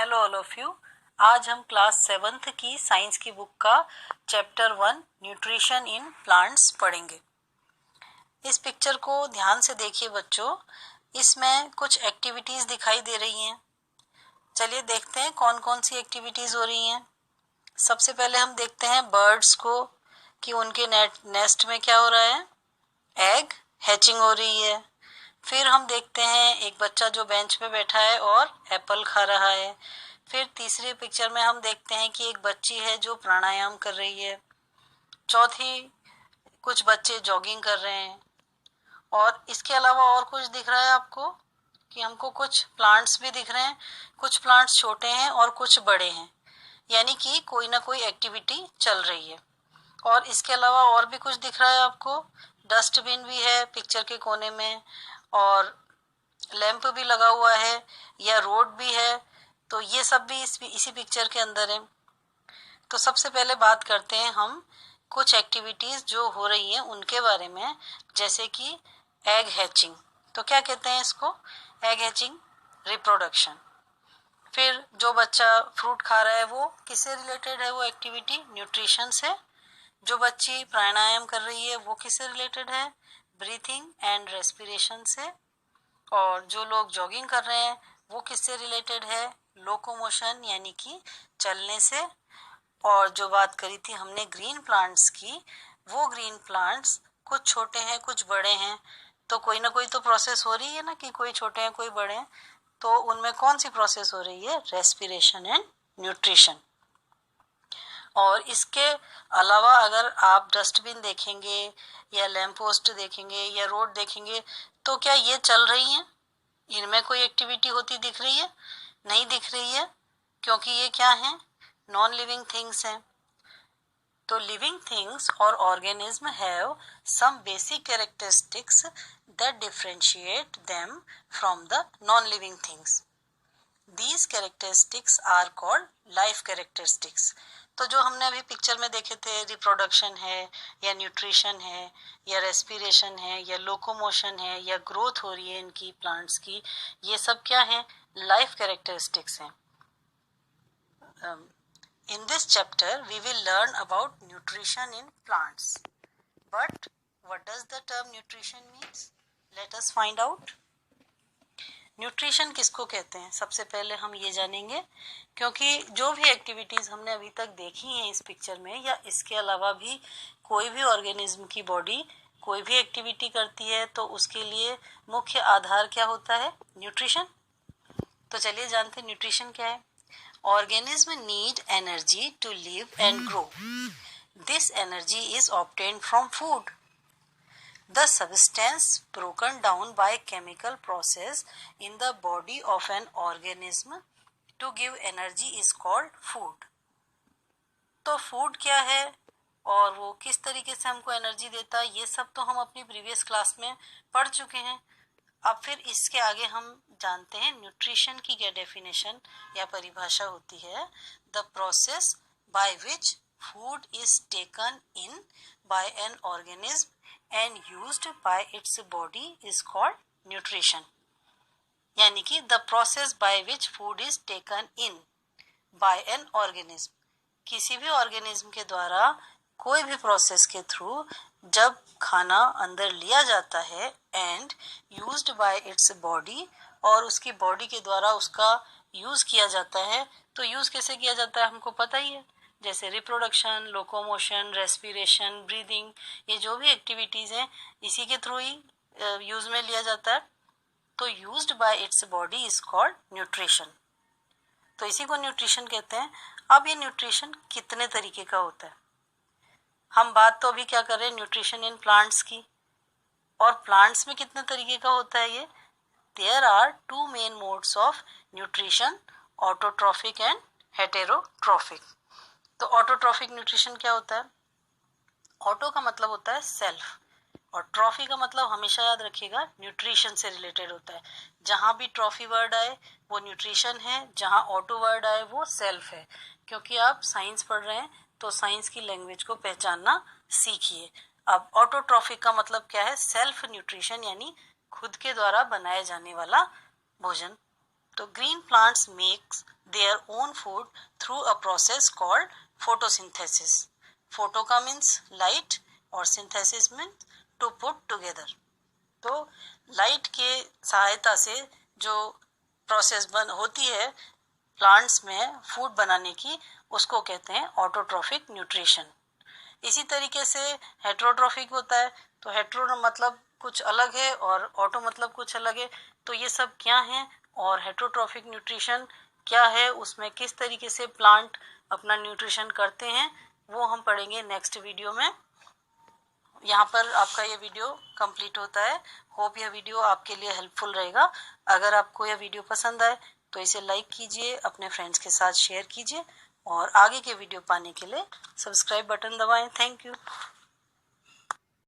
Hello all of you. आज हम class 7th की साइंस की बुक का चैप्टर 1 न्यूट्रिशन इन प्लांट्स पढ़ेंगे। इस पिक्चर को ध्यान से देखिए बच्चों, इसमें कुछ एक्टिविटीज दिखाई दे रही हैं। चलिए देखते हैं कौन कौन सी एक्टिविटीज हो रही हैं। सबसे पहले हम देखते हैं बर्ड्स को कि उनके नेस्ट में क्या हो रहा है, एग हैचिंग हो रही है। फिर हम देखते हैं एक बच्चा जो बेंच पे बैठा है और एप्पल खा रहा है। फिर तीसरी पिक्चर में हम देखते हैं कि एक बच्ची है जो प्राणायाम कर रही है। चौथी, कुछ बच्चे जॉगिंग कर रहे हैं। और इसके अलावा और कुछ दिख रहा है आपको कि हमको कुछ प्लांट्स भी दिख रहे हैं। कुछ प्लांट्स छोटे हैं और कुछ बड़े हैं, यानी कि कोई ना कोई एक्टिविटी चल रही है। और इसके अलावा और भी कुछ दिख रहा है आपको, डस्टबिन भी है पिक्चर के कोने में और लैंप भी लगा हुआ है या रोड भी है। तो ये सब भी इसी पिक्चर के अंदर है। तो सबसे पहले बात करते हैं हम कुछ एक्टिविटीज जो हो रही हैं उनके बारे में, जैसे कि एग हैचिंग। तो क्या कहते हैं इसको, एग हैचिंग, रिप्रोडक्शन। फिर जो बच्चा फ्रूट खा रहा है वो किससे रिलेटेड है, वो एक्टिविटी न्यूट्रिशन से। जो बच्ची प्राणायाम कर रही है वो किससे रिलेटेड है, ब्रीथिंग एंड रेस्पिरेशन से। और जो लोग जॉगिंग कर रहे हैं वो किससे रिलेटेड है, लोकोमोशन यानी कि चलने से। और जो बात करी थी हमने ग्रीन प्लांट्स की, वो ग्रीन प्लांट्स कुछ छोटे हैं कुछ बड़े हैं, तो कोई ना कोई तो प्रोसेस हो रही है ना, कि कोई छोटे हैं कोई बड़े हैं। तो उनमें कौन सी प्रोसेस हो रही है, रेस्पिरेशन एंड न्यूट्रिशन। और इसके अलावा अगर आप डस्टबिन देखेंगे या लैंप पोस्ट देखेंगे या रोड देखेंगे, तो क्या ये चल रही हैं, इनमें कोई एक्टिविटी होती दिख रही है, नहीं दिख रही है, क्योंकि ये क्या है, नॉन लिविंग थिंग्स हैं। तो लिविंग थिंग्स और organism have some basic characteristics that differentiate them from the non living things. These characteristics are called life characteristics। तो जो हमने अभी पिक्चर में देखे थे, रिप्रोडक्शन है या न्यूट्रिशन है या रेस्पिरेशन है या लोकोमोशन है या ग्रोथ हो रही है इनकी प्लांट्स की, ये सब क्या है, लाइफ कैरेक्टरिस्टिक्स हैं। In this chapter we will learn about nutrition in plants. But what does the term nutrition means? Let us find out. Nutrition किसको कहते हैं, सबसे पहले हम ये जानेंगे, क्योंकि जो भी एक्टिविटीज हमने अभी तक देखी हैं इस पिक्चर में या इसके अलावा भी कोई भी ऑर्गेनिज्म की बॉडी कोई भी एक्टिविटी करती है तो उसके लिए मुख्य आधार क्या होता है, न्यूट्रिशन। तो चलिए जानते हैं न्यूट्रिशन क्या है। Organism need energy to live and grow. This energy is obtained from food. The substance broken down by chemical process in the body of an organism to give energy is called food. तो food क्या है और वो किस तरीके से हमको energy देता है, ये सब तो हम अपनी प्रीवियस क्लास में पढ़ चुके हैं। अब फिर इसके आगे हम जानते हैं न्यूट्रिशन की क्या डेफिनेशन या परिभाषा होती है। The process by which food is taken in by an organism and used by its body is called nutrition। यानी कि the process by which food is taken in by an organism, किसी भी organism के द्वारा कोई भी process के through जब खाना अंदर लिया जाता है and used by its body, और उसकी बॉडी के द्वारा उसका यूज किया जाता है। तो यूज कैसे किया जाता है हमको पता ही है, जैसे रिप्रोडक्शन, लोकोमोशन, रेस्पिरेशन, ब्रीदिंग, ये जो भी एक्टिविटीज हैं इसी के थ्रू ही यूज में लिया जाता है। तो used by its body is called nutrition. तो इसी को न्यूट्रिशन कहते हैं। अब ये न्यूट्रिशन कितने तरीके का होता है, हम बात तो अभी क्या कर रहे हैं, न्यूट्रिशन इन प्लांट्स की। और प्लांट्स में कितने तरीके का होता है ये, there are two main modes of nutrition, autotrophic and heterotrophic. तो ऑटोट्रॉफिक न्यूट्रिशन क्या होता है, ऑटो का मतलब होता है सेल्फ और ट्रॉफी का मतलब हमेशा याद रखिएगा न्यूट्रिशन से रिलेटेड होता है। जहां भी ट्रॉफी वर्ड आए वो न्यूट्रिशन है, जहां ऑटो वर्ड आए वो सेल्फ है। क्योंकि आप साइंस पढ़ रहे हैं तो साइंस की लैंग्वेज को पहचानना सीखिए। अब ऑटोट्रॉफिक का मतलब क्या है, सेल्फ न्यूट्रिशन, यानी खुद के द्वारा बनाए जाने वाला भोजन। तो green plants makes their own food through a process called photosynthesis. Photo का मीन्स लाइट और synthesis means to put together. तो लाइट के सहायता से जो प्रोसेस होती है प्लांट्स में फूड बनाने की, उसको कहते हैं ऑटोट्रॉफिक न्यूट्रिशन। इसी तरीके से हेट्रोट्रॉफिक होता है, तो हेट्रो मतलब कुछ अलग है और ऑटो मतलब कुछ अलग है। तो ये सब क्या है और हेट्रोट्रॉफिक न्यूट्रिशन क्या है, उसमें किस तरीके से प्लांट अपना न्यूट्रिशन करते हैं, वो हम पढ़ेंगे नेक्स्ट वीडियो में। यहाँ पर आपका ये वीडियो कंप्लीट होता है। होप यह वीडियो आपके लिए हेल्पफुल रहेगा। अगर आपको यह वीडियो पसंद आए तो इसे लाइक कीजिए, अपने फ्रेंड्स के साथ शेयर कीजिए और आगे के वीडियो पाने के लिए सब्सक्राइब बटन दबाएं। Thank you.